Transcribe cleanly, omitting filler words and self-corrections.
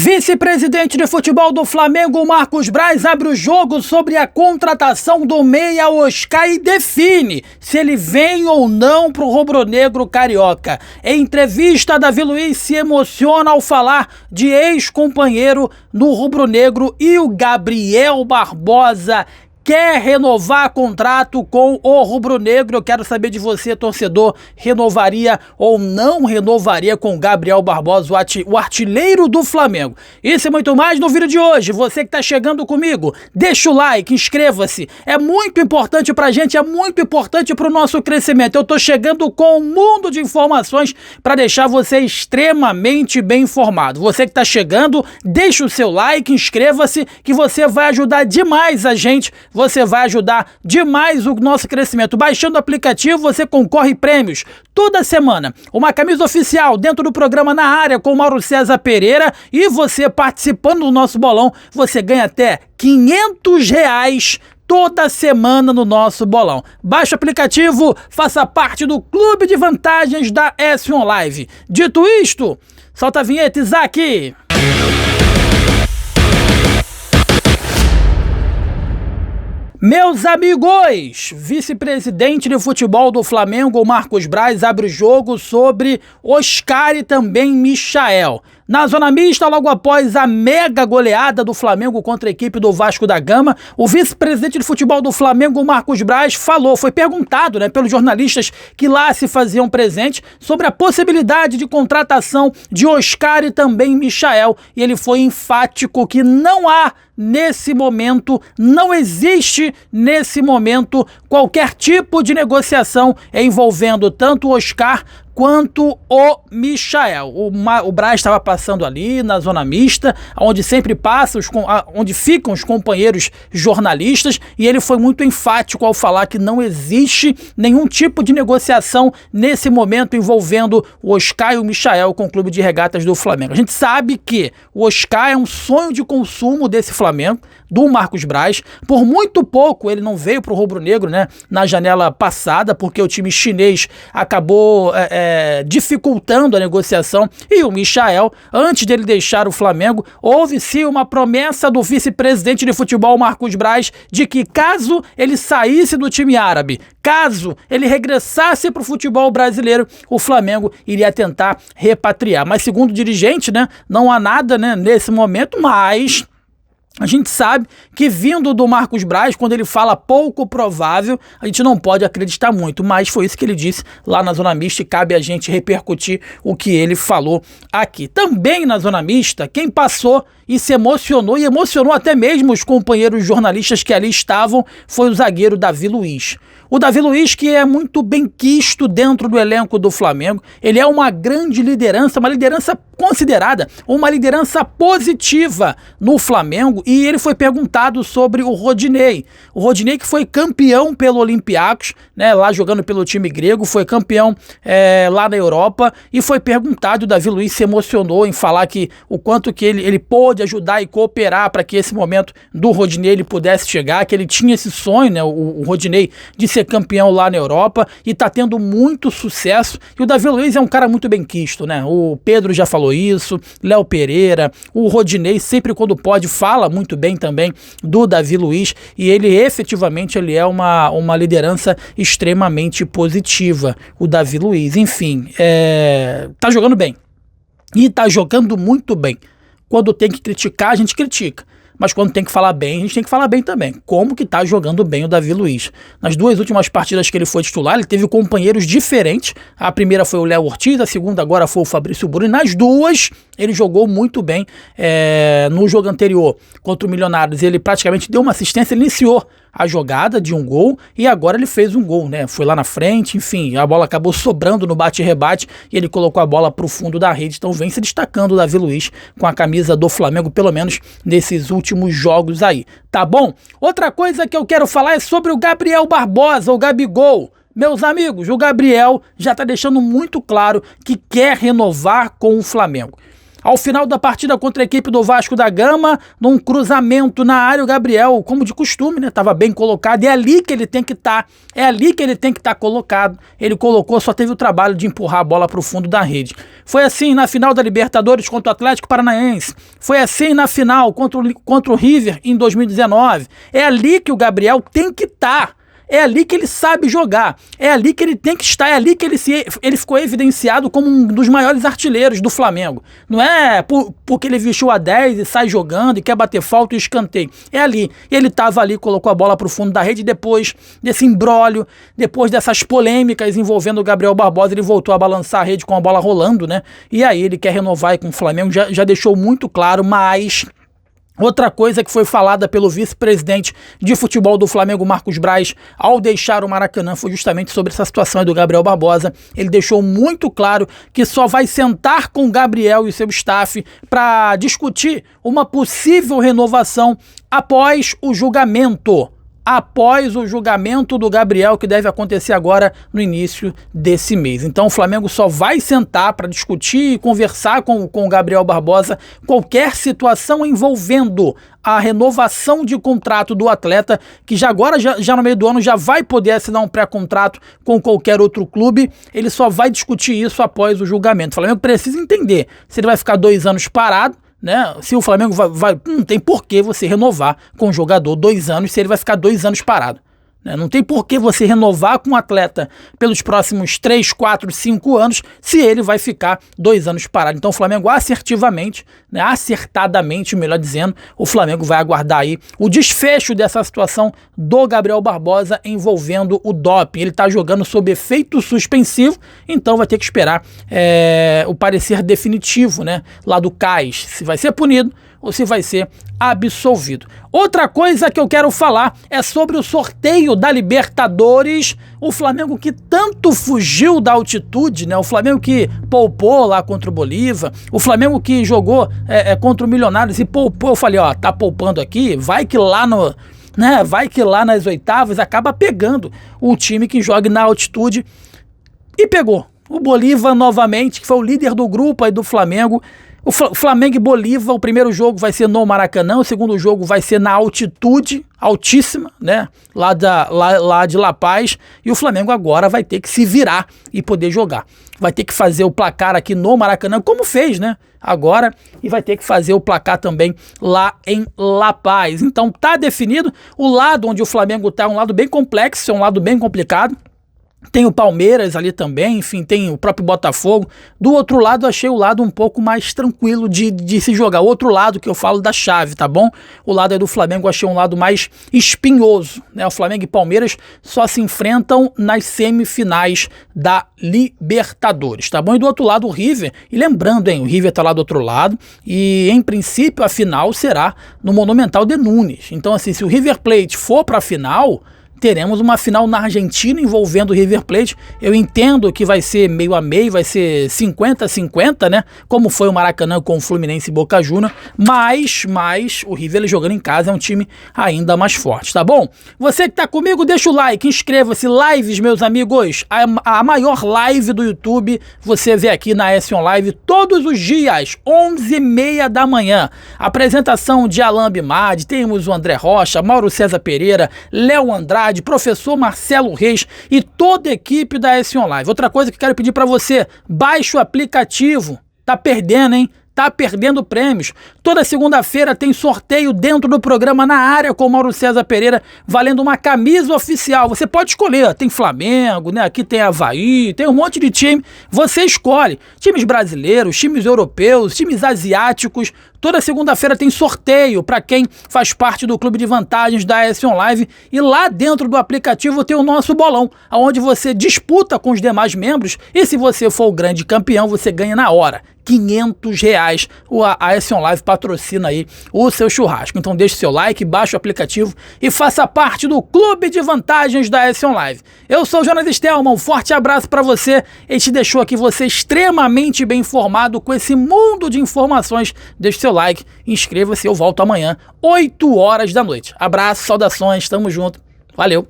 Vice-presidente de futebol do Flamengo, Marcos Braz, abre o jogo sobre a contratação do meia Oscar e define se ele vem ou não para o rubro-negro carioca. Em entrevista, Davi Luiz se emociona ao falar de ex-companheiro no rubro-negro e o Gabriel Barbosa quer renovar contrato com o rubro-negro. Eu quero saber de você, torcedor, renovaria ou não renovaria com o Gabriel Barbosa, o artilheiro do Flamengo? Isso e muito mais no vídeo de hoje. Você que está chegando comigo, deixa o like, inscreva-se. É muito importante pra gente, é muito importante pro nosso crescimento. Eu tô chegando com um mundo de informações para deixar você extremamente bem informado. Você que está chegando, deixa o seu like, inscreva-se, que você vai ajudar demais a gente. Você vai ajudar demais o nosso crescimento. Baixando o aplicativo, você concorre prêmios toda semana. Uma camisa oficial dentro do programa Na Área com Mauro César Pereira. E você participando do nosso bolão, você ganha até R$500 toda semana no nosso bolão. Baixe o aplicativo, faça parte do clube de vantagens da S1 Live. Dito isto, solta a vinheta, Isaac! Meus amigos, vice-presidente de futebol do Flamengo, Marcos Braz, abre o jogo sobre Oscar e também Michael. Na zona mista, logo após a mega goleada do Flamengo contra a equipe do Vasco da Gama, o vice-presidente de futebol do Flamengo, Marcos Braz, foi perguntado pelos jornalistas que lá se faziam presentes sobre a possibilidade de contratação de Oscar e também Michael. E ele foi enfático que não há nesse momento, não existe nesse momento qualquer tipo de negociação envolvendo tanto o Oscar quanto o Michael. O Braz estava passando ali na zona mista, onde sempre passa, onde ficam os companheiros jornalistas, e ele foi muito enfático ao falar que não existe nenhum tipo de negociação nesse momento envolvendo o Oscar e o Michael com o Clube de Regatas do Flamengo. A gente sabe que o Oscar é um sonho de consumo desse Flamengo, do Marcos Braz. Por muito pouco ele não veio para o rubro-negro, na janela passada, porque o time chinês acabou dificultando a negociação. E o Michael, antes dele deixar o Flamengo, houve-se uma promessa do vice-presidente de futebol, Marcos Braz, de que caso ele saísse do time árabe, caso ele regressasse para o futebol brasileiro, o Flamengo iria tentar repatriar. Mas segundo o dirigente, não há nada nesse momento, mas a gente sabe que vindo do Marcos Braz, quando ele fala pouco provável, a gente não pode acreditar muito, mas foi isso que ele disse lá na zona mista e cabe a gente repercutir o que ele falou aqui. Também na zona mista, quem passou e se emocionou, e emocionou até mesmo os companheiros jornalistas que ali estavam, foi o zagueiro Davi Luiz. O Davi Luiz, que é muito bem quisto dentro do elenco do Flamengo, ele é uma grande liderança, uma liderança considerada, uma liderança positiva no Flamengo, e ele foi perguntado sobre o Rodinei. O Rodinei que foi campeão pelo Olympiacos, lá jogando pelo time grego, foi campeão lá na Europa, e foi perguntado, o Davi Luiz se emocionou em falar que o quanto que ele pôde ajudar e cooperar para que esse momento do Rodinei ele pudesse chegar, que ele tinha esse sonho, o Rodinei, de ser campeão lá na Europa, e tá tendo muito sucesso. E o Davi Luiz é um cara muito bem quisto, o Pedro já falou isso, Léo Pereira, o Rodinei sempre quando pode fala muito bem também do Davi Luiz, e ele efetivamente ele é uma liderança extremamente positiva, o Davi Luiz. Enfim, tá jogando bem, e tá jogando muito bem. Quando tem que criticar, a gente critica. Mas quando tem que falar bem, a gente tem que falar bem também. Como que tá jogando bem o Davi Luiz? Nas duas últimas partidas que ele foi titular, ele teve companheiros diferentes. A primeira foi o Léo Ortiz, a segunda agora foi o Fabrício Bruno. E nas duas, ele jogou muito bem. No jogo anterior, contra o Milionários, ele praticamente deu uma assistência, ele iniciou a jogada de um gol e agora ele fez um gol, Foi lá na frente, enfim, a bola acabou sobrando no bate-rebate e ele colocou a bola para o fundo da rede. Então vem se destacando o Davi Luiz com a camisa do Flamengo, pelo menos nesses últimos jogos aí, tá bom? Outra coisa que eu quero falar é sobre o Gabriel Barbosa, o Gabigol. Meus amigos, o Gabriel já está deixando muito claro que quer renovar com o Flamengo. Ao final da partida contra a equipe do Vasco da Gama, num cruzamento na área, o Gabriel, como de costume, né, estava bem colocado, é ali que ele tem que estar, colocado. Ele colocou, só teve o trabalho de empurrar a bola para o fundo da rede. Foi assim na final da Libertadores contra o Atlético Paranaense, foi assim na final contra o River em 2019. É ali que o Gabriel tem que estar. É ali que ele sabe jogar, é ali que ele tem que estar, é ali que ele ficou evidenciado como um dos maiores artilheiros do Flamengo. Não é porque ele vestiu a 10 e sai jogando e quer bater falta e escanteio. É ali. Ele estava ali, colocou a bola para o fundo da rede, depois desse imbróglio, depois dessas polêmicas envolvendo o Gabriel Barbosa, ele voltou a balançar a rede com a bola rolando, né? E aí ele quer renovar aí com o Flamengo, já deixou muito claro, mas... Outra coisa que foi falada pelo vice-presidente de futebol do Flamengo, Marcos Braz, ao deixar o Maracanã, foi justamente sobre essa situação do Gabriel Barbosa. Ele deixou muito claro que só vai sentar com o Gabriel e seu staff para discutir uma possível renovação após o julgamento. Após o julgamento do Gabriel, que deve acontecer agora no início desse mês. Então o Flamengo só vai sentar para discutir e conversar com o Gabriel Barbosa qualquer situação envolvendo a renovação de contrato do atleta, que já no meio do ano já vai poder assinar um pré-contrato com qualquer outro clube. Ele só vai discutir isso após o julgamento. O Flamengo precisa entender se ele vai ficar 2 anos parado, né? Se o Flamengo não tem por que você renovar com o jogador 2 anos se ele vai ficar 2 anos parado, né? Não tem por que você renovar com um atleta pelos próximos 3, 4, 5 anos se ele vai ficar 2 anos parado. Então o Flamengo assertivamente, né, acertadamente, melhor dizendo, o Flamengo vai aguardar aí o desfecho dessa situação do Gabriel Barbosa envolvendo o doping. Ele está jogando sob efeito suspensivo, então vai ter que esperar o parecer definitivo, né, lá do CAIS, se vai ser punido ou se vai ser absolvido. Outra coisa que eu quero falar é sobre o sorteio da Libertadores. O Flamengo que tanto fugiu da altitude, né? O Flamengo que poupou lá contra o Bolívar, o Flamengo que jogou contra o Milionários e poupou. Eu falei, ó, tá poupando aqui, vai que lá nas oitavas acaba pegando o time que joga na altitude, e pegou o Bolívar novamente, que foi o líder do grupo aí do Flamengo. O Flamengo e Bolívar, o primeiro jogo vai ser no Maracanã, o segundo jogo vai ser na altitude altíssima, né, lá de La Paz, e o Flamengo agora vai ter que se virar e poder jogar. Vai ter que fazer o placar aqui no Maracanã, como fez, né, agora, e vai ter que fazer o placar também lá em La Paz. Então tá definido. O lado onde o Flamengo tá é um lado bem complexo, é um lado bem complicado. Tem o Palmeiras ali também, enfim, tem o próprio Botafogo. Do outro lado, achei o lado um pouco mais tranquilo de se jogar. O outro lado que eu falo da chave, tá bom? O lado aí do Flamengo eu achei um lado mais espinhoso, né? O Flamengo e Palmeiras só se enfrentam nas semifinais da Libertadores, tá bom? E do outro lado o River, e lembrando, hein, o River tá lá do outro lado, e em princípio a final será no Monumental de Nunes. Então assim, se o River Plate for pra final, teremos uma final na Argentina envolvendo o River Plate. Eu entendo que vai ser meio a meio, vai ser 50-50, né? Como foi o Maracanã com o Fluminense e Boca Juniors, mas o River jogando em casa é um time ainda mais forte, tá bom? Você que tá comigo, deixa o like, inscreva-se. Lives, meus amigos, a maior live do YouTube você vê aqui na S-On Live todos os dias, 11h30 da manhã. Apresentação de Alain Bimad, temos o André Rocha, Mauro César Pereira, Léo Andrade, professor Marcelo Reis e toda a equipe da S-On Live. Outra coisa que quero pedir para você, baixe o aplicativo. Tá perdendo, hein? Tá perdendo prêmios. Toda segunda-feira tem sorteio dentro do programa Na Área com o Mauro César Pereira, valendo uma camisa oficial. Você pode escolher, tem Flamengo, né? Aqui tem Avaí, tem um monte de time. Você escolhe. Times brasileiros, times europeus, times asiáticos. Toda segunda-feira tem sorteio para quem faz parte do clube de vantagens da S-On Live, e lá dentro do aplicativo tem o nosso bolão, onde você disputa com os demais membros, e se você for o grande campeão, você ganha na hora. R$500, a S-On Live patrocina aí o seu churrasco. Então deixe seu like, baixe o aplicativo e faça parte do clube de vantagens da S-On Live. Eu sou o Jonas Stelman, um forte abraço para você. A gente deixou aqui você extremamente bem informado com esse mundo de informações. Deixe seu like, inscreva-se, eu volto amanhã, 8 horas da noite. Abraço, saudações, tamo junto, valeu!